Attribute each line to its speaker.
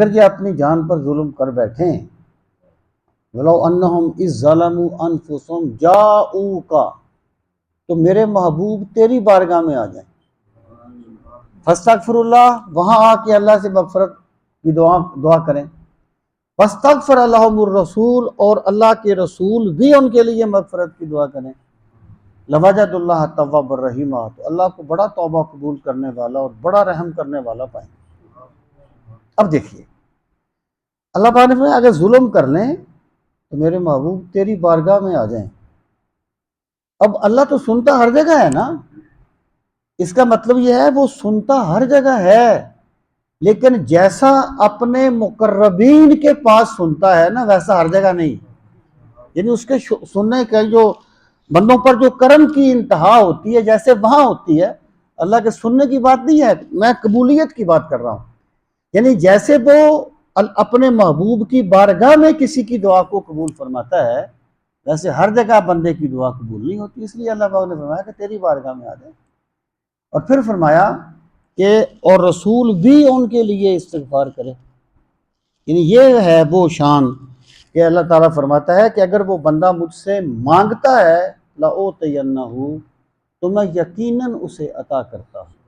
Speaker 1: اگر یہ اپنی جان پر ظلم کر بیٹھیں وَلَوْ أَنَّهُمْ إِذْ ظَلَمُوا أَنفُسَهُمْ جَاءُوكَ تو میرے محبوب تیری بارگاہ میں آ جائیں فاستغفر اللہ وہاں آ کے اللہ سے مغفرت کی دعا کریں فاستغفر لهم الرسول اور اللہ کے رسول بھی ان کے لیے مغفرت کی دعا کریں لوجد اللہ تواب الرحیم تو اللہ کو بڑا توبہ قبول کرنے والا اور بڑا رحم کرنے والا پائیں گے۔ اب دیکھیے اللہ پاک نے فرمایا اگر ظلم کر لیں تو میرے محبوب تیری بارگاہ میں آ جائیں۔ اب اللہ تو سنتا ہر جگہ ہے نا، اس کا مطلب یہ ہے وہ سنتا ہر جگہ ہے، لیکن جیسا اپنے مقربین کے پاس سنتا ہے نا ویسا ہر جگہ نہیں، یعنی اس کے سننے کا جو بندوں پر جو کرم کی انتہا ہوتی ہے جیسے وہاں ہوتی ہے، اللہ کے سننے کی بات نہیں ہے، میں قبولیت کی بات کر رہا ہوں، یعنی جیسے وہ اپنے محبوب کی بارگاہ میں کسی کی دعا کو قبول فرماتا ہے ویسے ہر جگہ بندے کی دعا قبول نہیں ہوتی، اس لیے اللہ پاک نے فرمایا کہ تیری بارگاہ میں آ جائے، اور پھر فرمایا کہ اور رسول بھی ان کے لیے استغفار کرے، یعنی یہ ہے وہ شان کہ اللہ تعالیٰ فرماتا ہے کہ اگر وہ بندہ مجھ سے مانگتا ہے لَأُوتِيَنَّهُ تو میں یقیناً اسے عطا کرتا ہوں۔